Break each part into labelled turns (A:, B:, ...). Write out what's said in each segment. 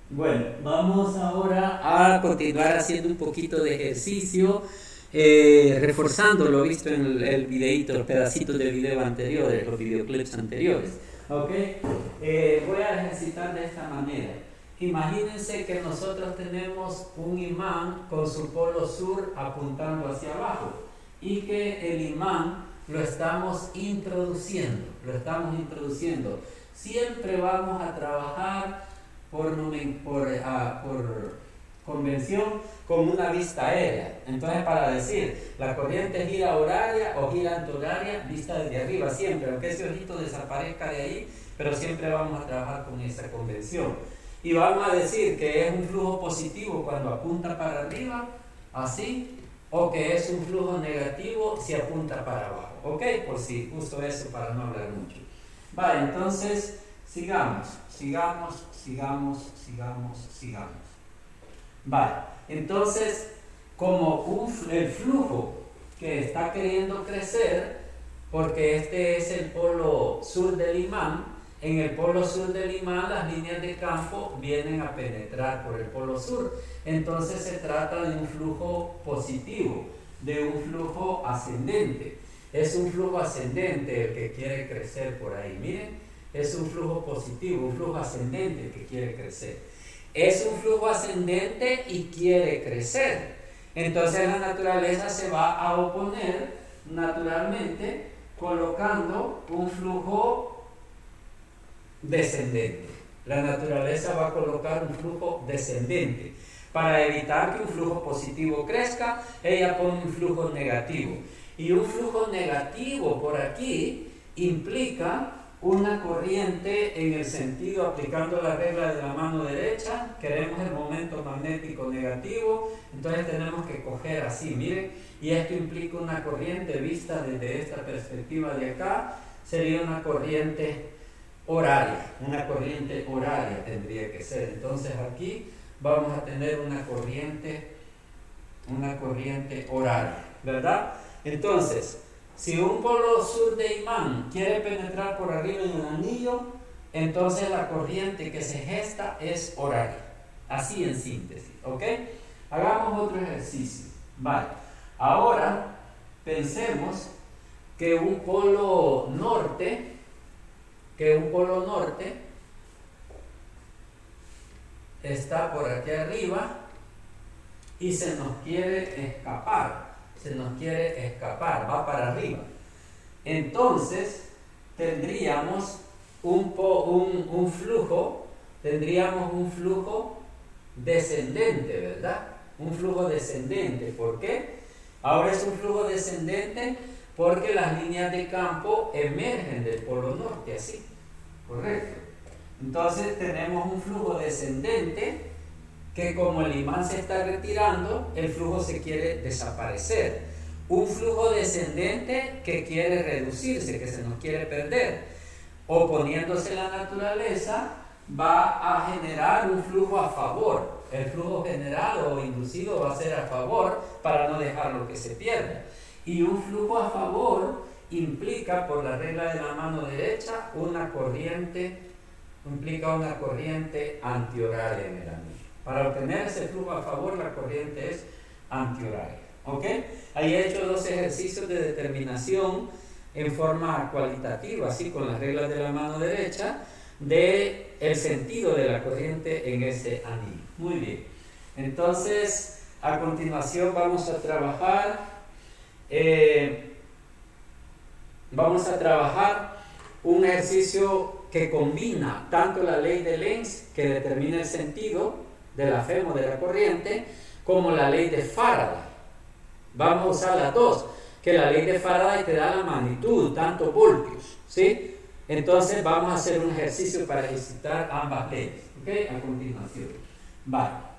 A: Bueno, vamos ahora a continuar haciendo un poquito de ejercicio, reforzando lo visto en el videíto, los pedacitos de video anteriores, los videoclips anteriores. ¿Ok? Voy a ejercitar de esta manera. Imagínense que nosotros tenemos un imán con su polo sur apuntando hacia abajo y que el imán lo estamos introduciendo. Siempre vamos a trabajar por convención con una vista aérea. Entonces, para decir la corriente gira horaria o gira antihoraria, vista desde arriba siempre, aunque ese ojito desaparezca de ahí, pero siempre vamos a trabajar con esa convención. Y vamos a decir que es un flujo positivo cuando apunta para arriba, así, o que es un flujo negativo si apunta para abajo. ¿Ok? Por si justo eso para no hablar mucho. Vale, entonces sigamos. Vale, entonces como el flujo que está queriendo crecer, porque este es el polo sur del imán, en el polo sur del imán las líneas de campo vienen a penetrar por el polo sur. Entonces se trata de un flujo positivo, de un flujo ascendente. Es un flujo ascendente el que quiere crecer por ahí. Miren, es un flujo positivo, un flujo ascendente que quiere crecer. Es un flujo ascendente y quiere crecer. Entonces la naturaleza se va a oponer naturalmente colocando un flujo descendente. La naturaleza va a colocar un flujo descendente. Para evitar que un flujo positivo crezca, ella pone un flujo negativo. Y un flujo negativo por aquí implica una corriente en el sentido, aplicando la regla de la mano derecha, queremos el momento magnético negativo, entonces tenemos que coger así, miren, y esto implica una corriente vista desde esta perspectiva de acá, sería una corriente horaria tendría que ser. Entonces aquí vamos a tener una corriente horaria, ¿verdad? Entonces, si un polo sur de imán quiere penetrar por arriba en el anillo, entonces la corriente que se gesta es horaria. Así en síntesis, ¿ok? Hagamos otro ejercicio. Vale. Ahora pensemos que un polo norte está por aquí arriba y se nos quiere escapar, va para arriba. Entonces tendríamos un flujo descendente, ¿verdad? Un flujo descendente. ¿Por qué? Ahora es un flujo descendente porque las líneas de campo emergen del polo norte, así, correcto. Entonces tenemos un flujo descendente que, como el imán se está retirando, el flujo se quiere desaparecer. Un flujo descendente que quiere reducirse, que se nos quiere perder. Oponiéndose la naturaleza, va a generar un flujo a favor. El flujo generado o inducido va a ser a favor para no dejarlo que se pierda. Y un flujo a favor implica, por la regla de la mano derecha, una corriente antihoraria en el anillo. Para obtener ese flujo a favor, la corriente es antihoraria. ¿Ok? Ahí he hecho dos ejercicios de determinación en forma cualitativa, así con las reglas de la mano derecha, de el sentido de la corriente en ese anillo. Muy bien. Entonces, a continuación vamos a trabajar un ejercicio que combina tanto la ley de Lenz, que determina el sentido de la FEM o de la corriente, como la ley de Faraday. Vamos a usar las dos, que la ley de Faraday te da la magnitud, tanto voltios, ¿sí? Entonces vamos a hacer un ejercicio para ejercitar ambas leyes, ¿ok? A continuación. Vale.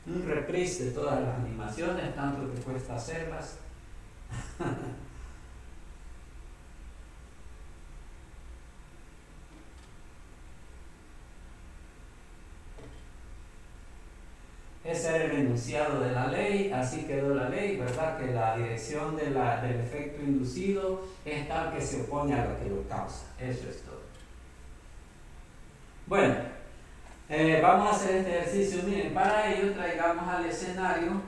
A: Un reprise de todas las animaciones, tanto que cuesta hacerlas. enunciado de la ley, así quedó la ley, ¿verdad? Que la dirección del efecto inducido es tal que se opone a lo que lo causa. Eso es todo. Bueno, vamos a hacer este ejercicio. Miren, para ello traemos al escenario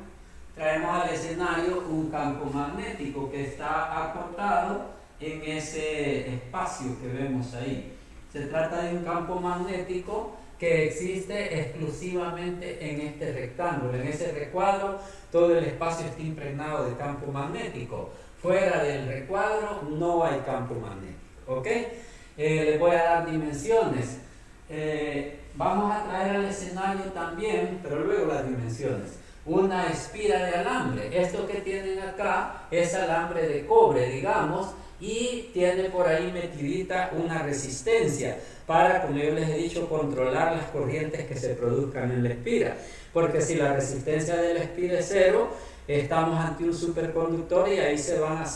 A: un campo magnético que está acotado en ese espacio que vemos ahí. Se trata de un campo magnético que existe exclusivamente en este rectángulo. En ese recuadro todo el espacio está impregnado de campo magnético. Fuera del recuadro no hay campo magnético. ¿Ok? Les voy a dar dimensiones. Vamos a traer al escenario también, pero luego las dimensiones. Una espira de alambre. Esto que tienen acá es alambre de cobre, digamos, y tiene por ahí metidita una resistencia para, como yo les he dicho, controlar las corrientes que se produzcan en la espira. Porque si la resistencia de la espira es cero, estamos ante un superconductor y ahí se van a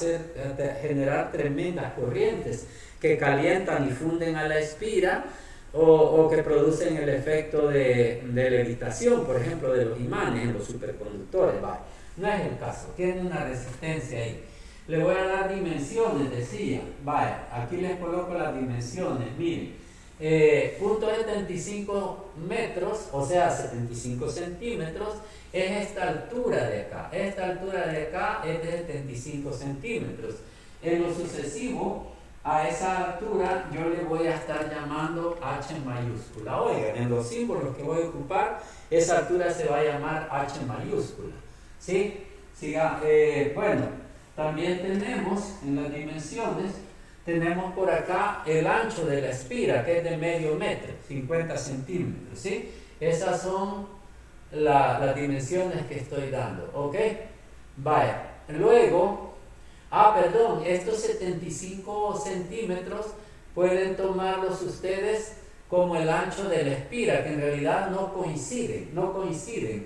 A: generar tremendas corrientes que calientan y funden a la espira o que producen el efecto de levitación, por ejemplo, de los imanes en los superconductores. Vale. No es el caso, tiene una resistencia ahí. Le voy a dar dimensiones, decía. Vaya, aquí les coloco las dimensiones. Miren, punto 75 metros, o sea, 75 centímetros, es esta altura de acá. Esta altura de acá es de 75 centímetros. En lo sucesivo, a esa altura yo le voy a estar llamando H mayúscula. Oigan, en los símbolos que voy a ocupar, esa altura se va a llamar H mayúscula. ¿Sí? Bueno, también tenemos en las dimensiones, tenemos por acá el ancho de la espira, que es de medio metro, 50 centímetros. ¿Sí? Esas son las dimensiones que estoy dando. ¿Ok? Vaya, luego... perdón, estos 75 centímetros pueden tomarlos ustedes como el ancho de la espira, que en realidad no coinciden.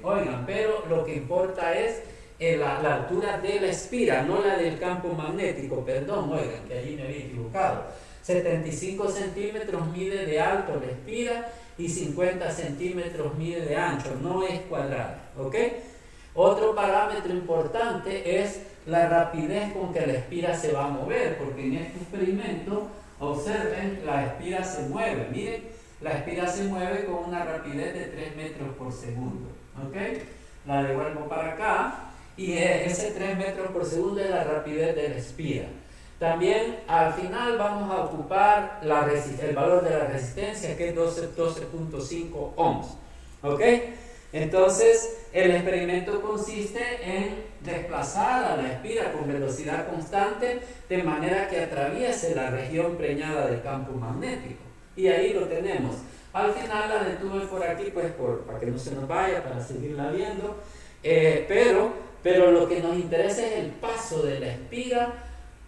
A: Oigan, pero lo que importa es la altura de la espira, no la del campo magnético, perdón, oigan, que allí me había equivocado. 75 centímetros mide de alto la espira y 50 centímetros mide de ancho, no es cuadrada, ¿ok? Otro parámetro importante es la rapidez con que la espira se va a mover, porque en este experimento, observen, la espira se mueve. Miren, la espira se mueve con una rapidez de 3 metros por segundo. ¿Ok? La devuelvo para acá y ese 3 metros por segundo es la rapidez de la espira. También al final vamos a ocupar el valor de la resistencia, que es 12.5 ohms. ¿Ok? Entonces, el experimento consiste en desplazar a la espira con velocidad constante de manera que atraviese la región preñada del campo magnético. Y ahí lo tenemos. Al final la detuve por aquí, pues para que no se nos vaya, para seguirla viendo. Pero lo que nos interesa es el paso de la espira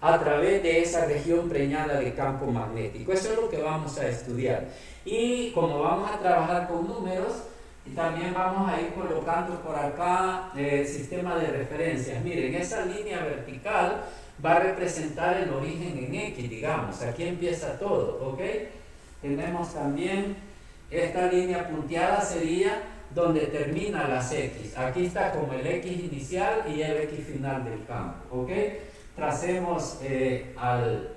A: a través de esa región preñada de campo magnético. Eso es lo que vamos a estudiar. Y como vamos a trabajar con números, y también vamos a ir colocando por acá el sistema de referencias. Miren, esa línea vertical va a representar el origen en X, digamos. Aquí empieza todo, ¿ok? Tenemos también esta línea punteada, sería donde termina las X. Aquí está como el X inicial y el X final del campo, ¿ok? Tracemos al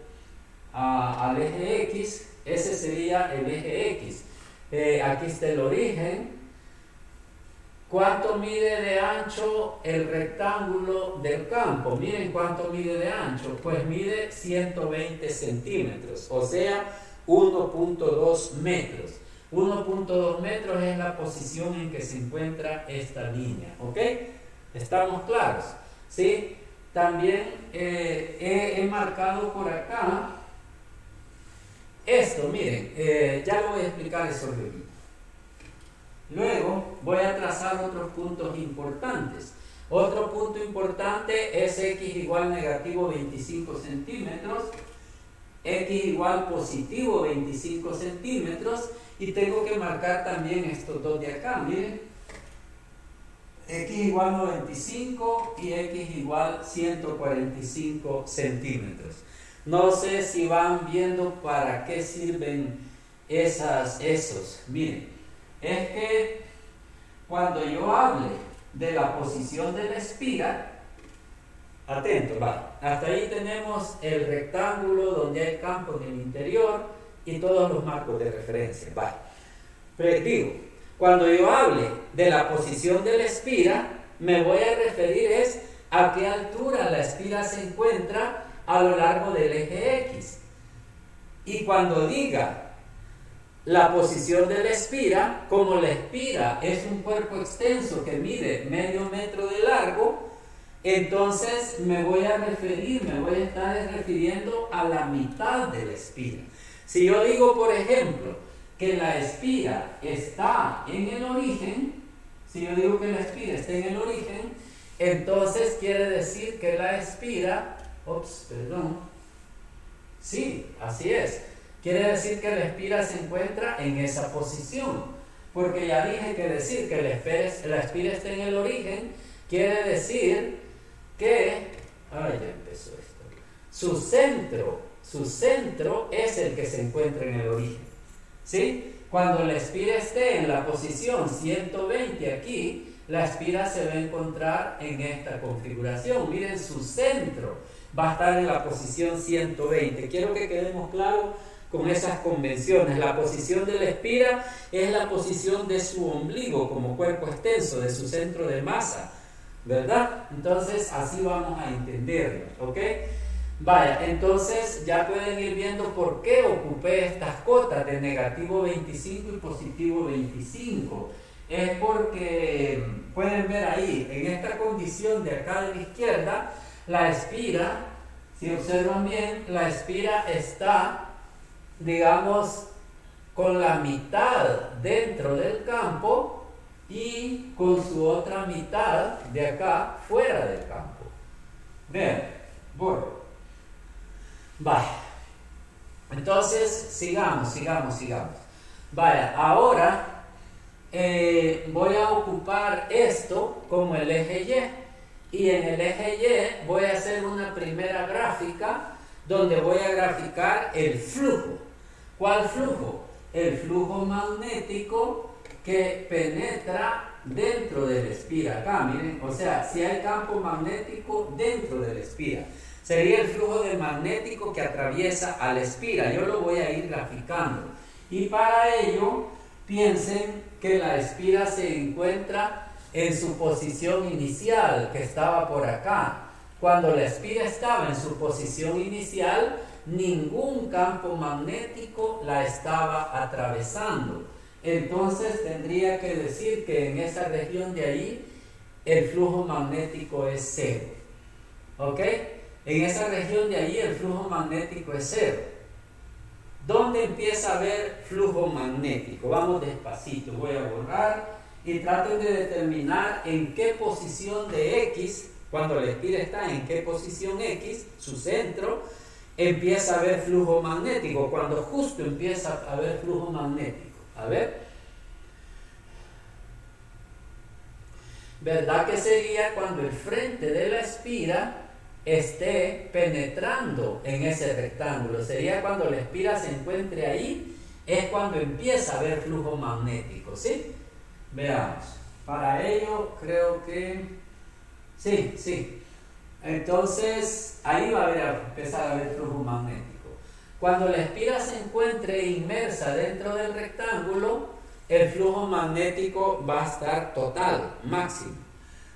A: eje X, ese sería el eje X. Aquí está el origen. ¿Cuánto mide de ancho el rectángulo del campo? Miren cuánto mide de ancho. Pues mide 120 centímetros, o sea, 1.2 metros. 1.2 metros es la posición en que se encuentra esta línea. ¿Ok? ¿Estamos claros? ¿Sí? También he marcado por acá esto, miren, ya lo voy a explicar eso luego. Luego voy a trazar otros puntos importantes. Otro punto importante es X igual negativo 25 centímetros, X igual positivo 25 centímetros, y tengo que marcar también estos dos de acá, miren. X igual 95 y X igual 145 centímetros. No sé si van viendo para qué sirven esos. Miren, es que cuando yo hable de la posición de la espira. Atento, va. Hasta ahí tenemos el rectángulo donde hay campo en el interior y todos los marcos de referencia. Va. Pero digo, cuando yo hable de la posición de la espira, me voy a referir a qué altura la espira se encuentra a lo largo del eje X. Y cuando diga la posición de la espira, como la espira es un cuerpo extenso que mide medio metro de largo, entonces me voy a estar refiriendo a la mitad de la espira. Si yo digo, por ejemplo, que la espira está en el origen, entonces quiere decir que la espira, sí, así es, quiere decir que la espira se encuentra en esa posición, porque ya dije que decir que la espira está en el origen, quiere decir que, ya empezó esto, su centro es el que se encuentra en el origen, ¿sí? Cuando la espira esté en la posición 120 aquí, la espira se va a encontrar en esta configuración. Miren, su centro va a estar en la posición 120. Quiero que quedemos claros con esas convenciones. La posición de la espira es la posición de su ombligo como cuerpo extenso, de su centro de masa, ¿verdad? Entonces así vamos a entenderlo, ¿ok? Vaya, entonces ya pueden ir viendo por qué ocupé estas cotas de negativo 25 y positivo 25. Es porque pueden ver ahí, en esta condición de acá de la izquierda, la espira, si observan bien, la espira está, digamos, con la mitad dentro del campo y con su otra mitad de acá fuera del campo. Vean, voy. Vaya, entonces sigamos. Vaya, ahora voy a ocupar esto como el eje Y, y en el eje Y voy a hacer una primera gráfica donde voy a graficar el flujo. ¿Cuál flujo? El flujo magnético que penetra dentro de la espira. Acá, miren, o sea, si hay campo magnético dentro de la espira. Sería el flujo de magnético que atraviesa a la espira. Yo lo voy a ir graficando. Y para ello, piensen que la espira se encuentra en su posición inicial, que estaba por acá. Cuando la espira estaba en su posición inicial, ningún campo magnético la estaba atravesando. Entonces tendría que decir que en esa región de ahí el flujo magnético es cero. ¿Ok? En esa región de ahí el flujo magnético es cero. ¿Dónde empieza a haber flujo magnético? Vamos despacito, voy a borrar y traten de determinar en qué posición de X, cuando la espira está en qué posición X, su centro, empieza a haber flujo magnético, cuando justo empieza a haber flujo magnético. A ver, ¿verdad que sería cuando el frente de la espira esté penetrando en ese rectángulo? Sería cuando la espira se encuentre ahí, es cuando empieza a haber flujo magnético, ¿sí? Veamos, para ello creo que sí. Entonces ahí va a empezar a haber flujo magnético. Cuando la espira se encuentre inmersa dentro del rectángulo, el flujo magnético va a estar total, máximo.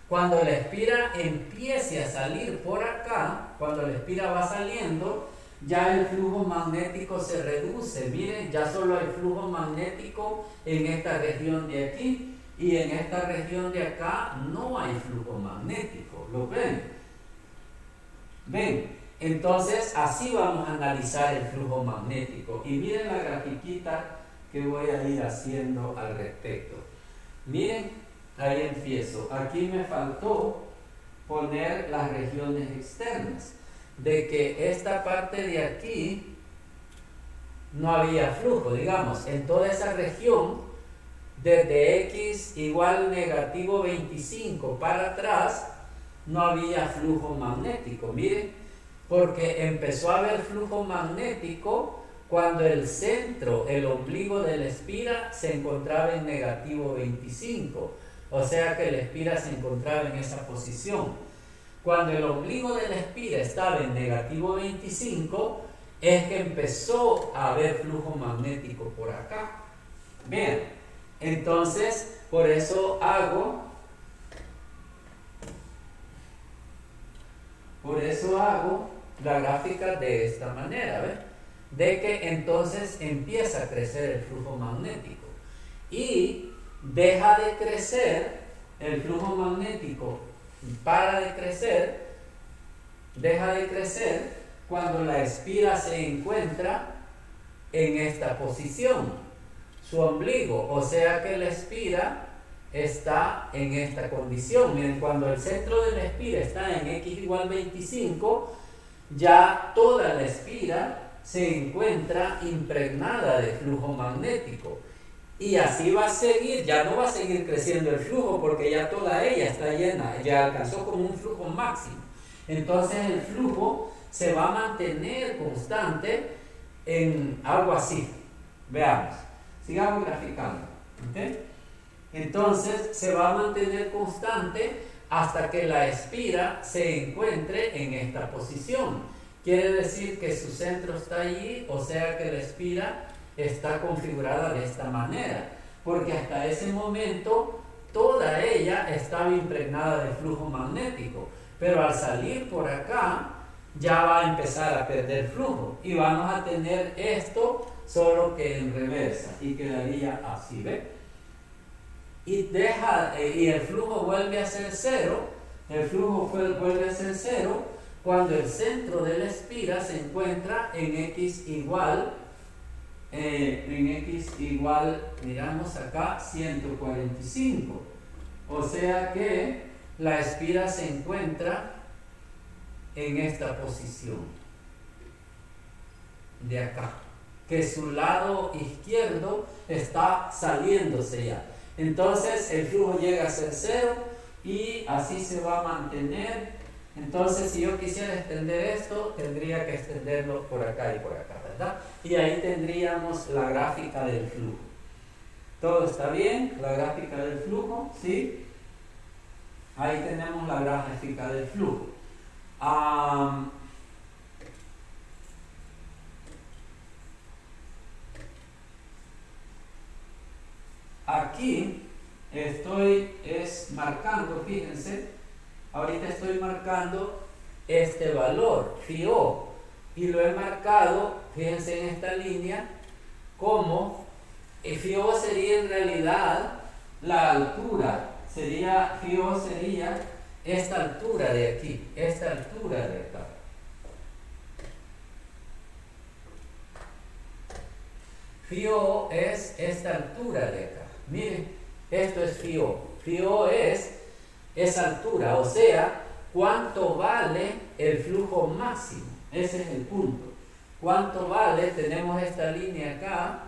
A: Cuando la espira empiece a salir por acá, cuando la espira va saliendo, ya el flujo magnético se reduce. Miren, ya solo hay flujo magnético en esta región de aquí, y en esta región de acá no hay flujo magnético. ¿Lo ven? ¿Ven? Entonces así vamos a analizar el flujo magnético. Y miren la grafiquita que voy a ir haciendo al respecto. Miren, ahí empiezo. Aquí me faltó poner las regiones externas, de que esta parte de aquí no había flujo, digamos, en toda esa región, desde X igual negativo 25 para atrás, no había flujo magnético. Miren, porque empezó a haber flujo magnético cuando el centro, el ombligo de la espira, se encontraba en negativo 25. o sea que la espira se encontraba en esa posición. Cuando el ombligo de la espira estaba en negativo 25, es que empezó a haber flujo magnético por acá. Bien, entonces por eso hago la gráfica de esta manera, ¿ves? De que entonces empieza a crecer el flujo magnético y deja de crecer el flujo magnético, para de crecer, deja de crecer cuando la espira se encuentra en esta posición, su ombligo, o sea que la espira está en esta condición. Miren, cuando el centro de la espira está en x igual 25, ya toda la espira se encuentra impregnada de flujo magnético. Y así va a seguir, ya no va a seguir creciendo el flujo porque ya toda ella está llena, ya alcanzó como un flujo máximo. Entonces el flujo se va a mantener constante en algo así. Veamos, sigamos graficando. ¿Okay? Entonces se va a mantener constante hasta que la espira se encuentre en esta posición. Quiere decir que su centro está allí, o sea que la espira está configurada de esta manera, porque hasta ese momento toda ella estaba impregnada de flujo magnético, pero al salir por acá ya va a empezar a perder flujo y vamos a tener esto solo que en reversa y quedaría así, ¿ve? Y el flujo vuelve a ser cero. El flujo vuelve a ser cero cuando el centro de la espira se encuentra en x igual, miramos acá, 145. O sea que la espira se encuentra en esta posición de acá, que su lado izquierdo está saliéndose ya. Entonces el flujo llega a ser cero y así se va a mantener. Entonces si yo quisiera extender esto, tendría que extenderlo por acá y por acá, ¿verdad? Y ahí tendríamos la gráfica del flujo. ¿Todo está bien? La gráfica del flujo, ¿sí? Ahí tenemos la gráfica del flujo. Aquí estoy marcando, fíjense, ahorita estoy marcando este valor, FIO, y lo he marcado, fíjense en esta línea, como FIO sería en realidad la altura, FIO sería esta altura de aquí, esta altura de acá. FIO es esta altura de acá. Miren, esto es FIO. FIO es esa altura, o sea, ¿cuánto vale el flujo máximo? Ese es el punto. ¿Cuánto vale? Tenemos esta línea acá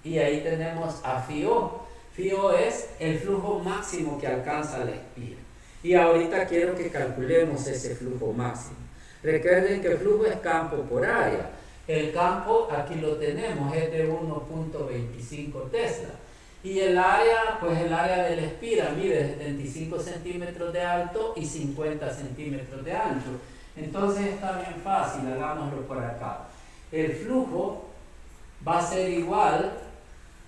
A: y ahí tenemos a FIO. FIO es el flujo máximo que alcanza la espira. Y ahorita quiero que calculemos ese flujo máximo. Recuerden que el flujo es campo por área. El campo, aquí lo tenemos, es de 1.25 Tesla. Y el área, pues el área de la espira mide 75 centímetros de alto y 50 centímetros de ancho. Entonces está bien fácil, hagámoslo por acá. El flujo va a ser igual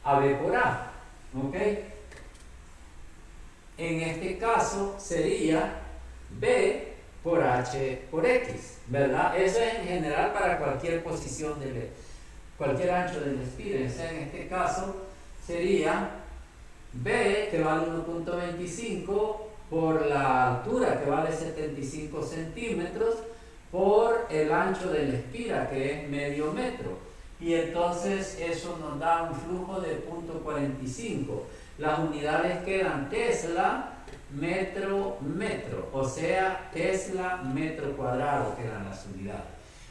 A: a B por A, ¿ok? En este caso sería B por H por X, ¿verdad? Eso es en general para cualquier posición cualquier ancho de la espira. O sea, en este caso sería B, que vale 1.25, por la altura, que vale 75 centímetros, por el ancho de la espira, que es medio metro. Y entonces eso nos da un flujo de 0.45. Las unidades quedan Tesla, metro, metro. O sea, Tesla, metro cuadrado quedan las unidades.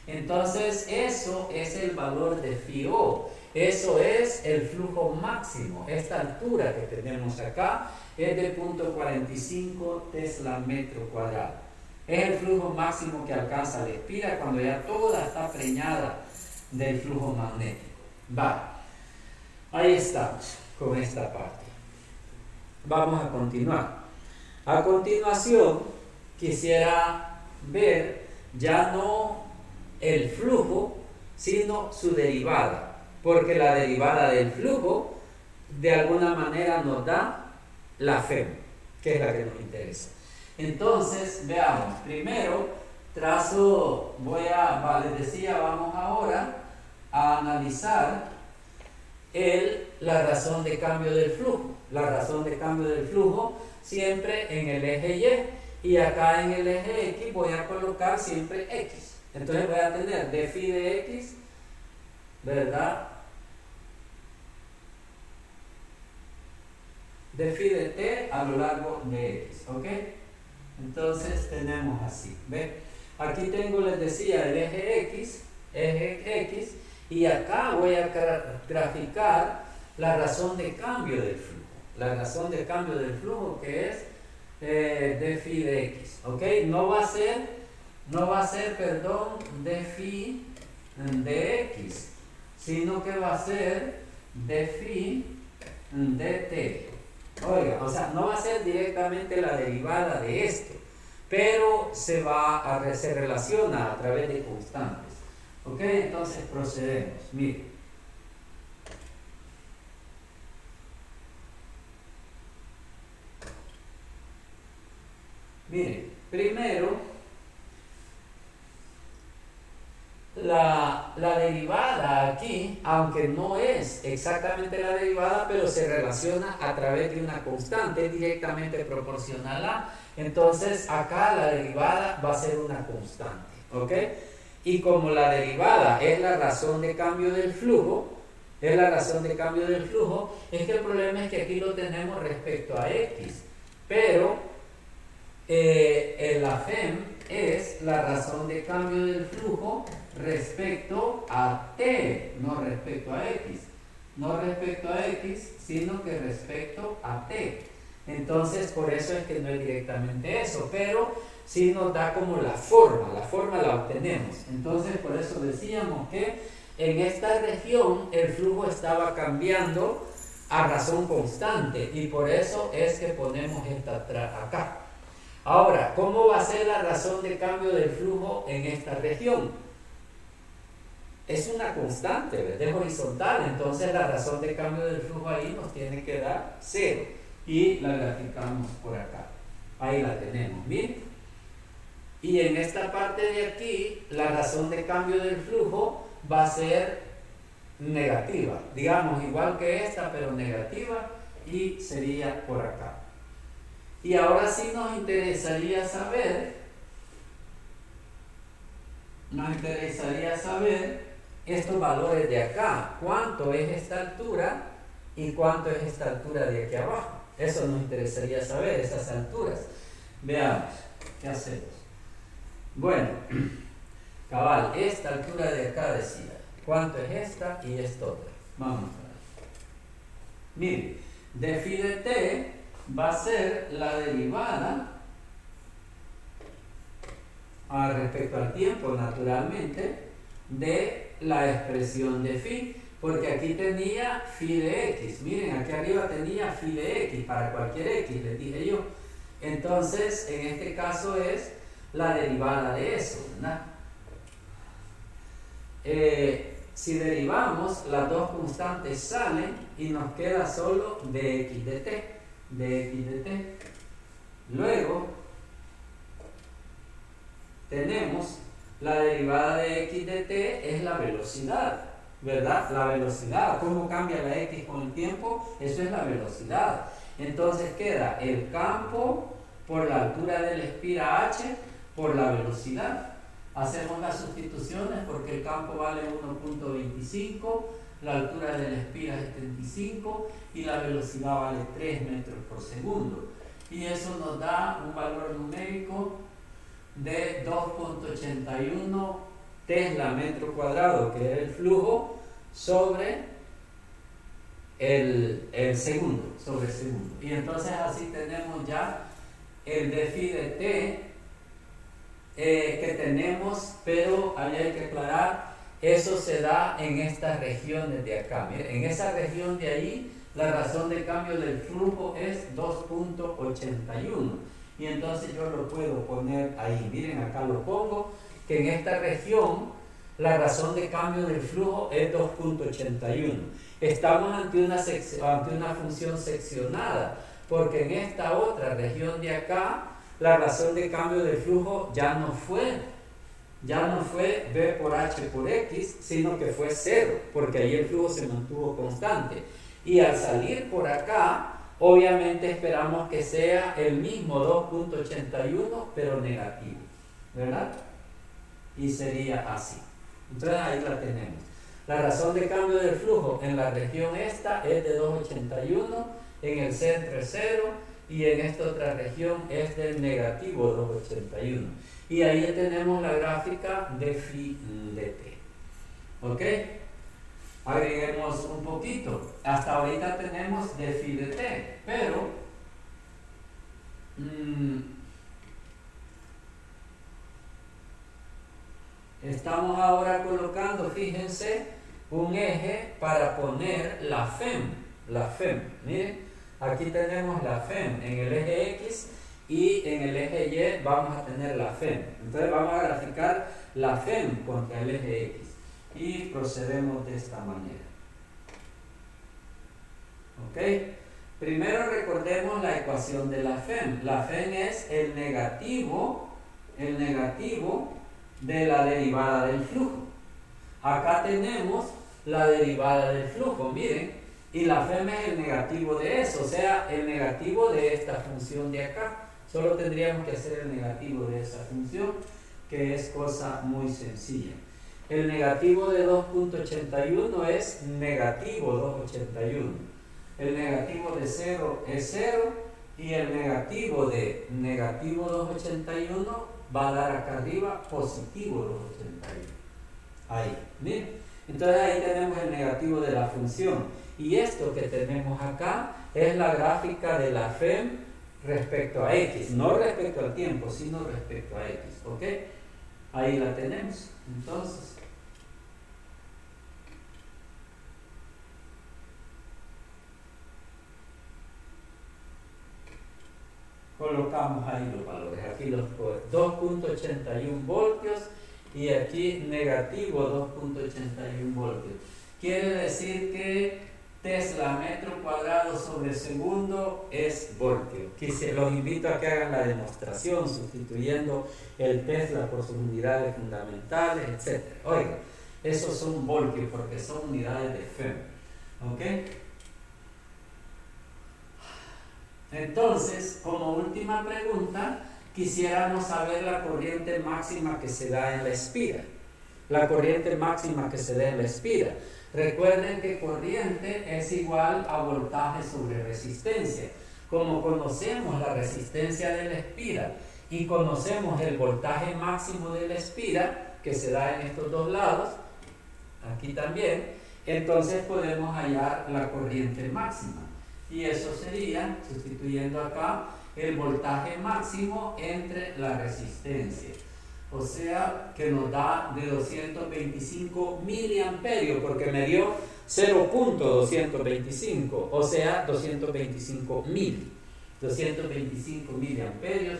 A: Entonces eso es el valor de FIO. Eso es el flujo máximo. Esta altura que tenemos acá es de 0.45 Tesla metro cuadrado. Es el flujo máximo que alcanza la espira cuando ya toda está preñada del flujo magnético. Va. Ahí estamos con esta parte. vamos a continuar. A continuación, quisiera ver ya no el flujo, sino su derivada, porque la derivada del flujo de alguna manera nos da la FEM, que es la que nos interesa. Entonces, veamos, primero trazo, les decía, vamos ahora a analizar la razón de cambio del flujo. La razón de cambio del flujo siempre en el eje Y, y acá en el eje X voy a colocar siempre X. Entonces voy a tener d phi de X, ¿verdad? De phi de t a lo largo de X, ¿ok? Entonces tenemos así, ¿ve? Aquí tengo, les decía, el eje X, y acá voy a graficar la razón de cambio del flujo. La razón de cambio del flujo, que es d phi de X, ¿ok? No va a ser, d phi de X, sino que va a ser d phi de t. Oiga, o sea, no va a ser directamente la derivada de esto, pero se relaciona a través de constantes. Ok, entonces procedemos. Miren, primero la derivada aquí, aunque no es exactamente la derivada, pero se relaciona a través de una constante directamente proporcional a. Entonces acá la derivada va a ser una constante, ¿ok? Y como la derivada es la razón de cambio del flujo, es que el problema es que aquí lo tenemos respecto a X, pero la FEM es la razón de cambio del flujo respecto a t, no respecto a x. No respecto a x, sino que respecto a t. Entonces, por eso es que no es directamente eso, pero sí nos da como la forma la obtenemos. Entonces, por eso decíamos que en esta región el flujo estaba cambiando a razón constante, y por eso es que ponemos esta acá. Ahora, ¿cómo va a ser la razón de cambio del flujo en esta región? Es una constante, ¿verdad? Es horizontal, entonces la razón de cambio del flujo ahí nos tiene que dar 0. Y la graficamos por acá. Ahí la tenemos, ¿bien? Y en esta parte de aquí, la razón de cambio del flujo va a ser negativa. Digamos, igual que esta, pero negativa, y sería por acá. Y ahora sí nos interesaría saber estos valores de acá. ¿Cuánto es esta altura y cuánto es esta altura de aquí abajo? Eso nos interesaría saber, esas alturas. Veamos, ¿qué hacemos? Bueno, cabal, esta altura de acá decía, ¿cuánto es esta y esta otra? Vamos a ver. Miren, d phi de t va a ser la derivada respecto al tiempo, naturalmente, de la expresión de phi, porque aquí tenía phi de x. Miren, aquí arriba tenía phi de x para cualquier x, les dije yo. Entonces, en este caso es la derivada de eso, ¿verdad? Si derivamos, las dos constantes salen y nos queda solo dx de t. Luego tenemos la derivada de x de t, es la velocidad, ¿verdad? La velocidad, ¿cómo cambia la x con el tiempo? Eso es la velocidad. Entonces queda el campo por la altura de la espira h por la velocidad. Hacemos las sustituciones porque el campo vale 1.25, la altura de la espira es 35 y la velocidad vale 3 metros por segundo. Y eso nos da un valor numérico de 2.81 Tesla metro cuadrado, que es el flujo sobre el segundo, Y entonces así tenemos ya el d phi de t que tenemos, pero ahí hay que aclarar, eso se da en estas regiones de acá. Miren, en esa región de ahí la razón de cambio del flujo es 2.81. Y entonces yo lo puedo poner ahí. Miren, acá lo pongo, que en esta región la razón de cambio del flujo es 2.81. Estamos ante una función seccionada, porque en esta otra región de acá, la razón de cambio del flujo ya no fue B por H por X, sino que fue 0, porque ahí el flujo se mantuvo constante. Y al salir por acá, obviamente esperamos que sea el mismo 2.81, pero negativo, ¿verdad? Y sería así. Entonces ahí la tenemos. La razón de cambio del flujo en la región esta es de 2.81, en el centro es 0, y en esta otra región es del negativo 2.81. Y ahí tenemos la gráfica de phi de t. ¿Ok? Agreguemos un poquito. Hasta ahorita tenemos de phi de t, pero estamos ahora colocando, fíjense, un eje para poner la FEM. La FEM, miren, aquí tenemos la FEM en el eje X y en el eje Y vamos a tener la FEM. Entonces vamos a graficar la FEM contra el eje X y procedemos de esta manera. ¿Ok? Primero recordemos la ecuación de la FEM. La FEM es el negativo de la derivada del flujo. Acá tenemos la derivada del flujo, miren, y la FEM es el negativo de eso, o sea, el negativo de esta función de acá. Solo tendríamos que hacer el negativo de esa función, que es cosa muy sencilla. El negativo de 2.81 es negativo 2.81. El negativo de 0 es 0 y el negativo de negativo 2.81 va a dar acá arriba positivo 2.81. Ahí, miren. Entonces ahí tenemos el negativo de la función. Y esto que tenemos acá es la gráfica de la FEM respecto a X. No respecto al tiempo, sino respecto a X. ¿Ok? Ahí la tenemos. Entonces, colocamos ahí los valores. Aquí los 2.81 voltios y aquí negativo 2.81 voltios. Quiere decir que Tesla metro cuadrado sobre segundo es voltio. Los invito a que hagan la demostración sustituyendo el Tesla por sus unidades fundamentales, etc. Oiga, esos son voltios porque son unidades de FEM. ¿Ok? Entonces, como última pregunta, quisiéramos saber la corriente máxima que se da en la espira. La corriente máxima que se da en la espira. Recuerden que corriente es igual a voltaje sobre resistencia. Como conocemos la resistencia de la espira y conocemos el voltaje máximo de la espira, que se da en estos dos lados, aquí también, entonces podemos hallar la corriente máxima. Y eso sería, sustituyendo acá, el voltaje máximo entre la resistencia. O sea, que nos da de 225 miliamperios, porque me dio 0.225, o sea, 225 miliamperios.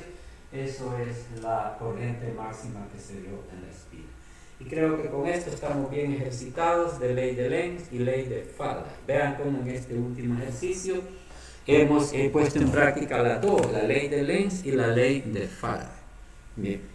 A: Eso es la corriente máxima que se dio en la espira. Y creo que con esto estamos bien ejercitados de ley de Lenz y ley de Faraday. Vean cómo en este último ejercicio hemos puesto en práctica las dos, la ley de Lenz y la ley de Faraday. Bien.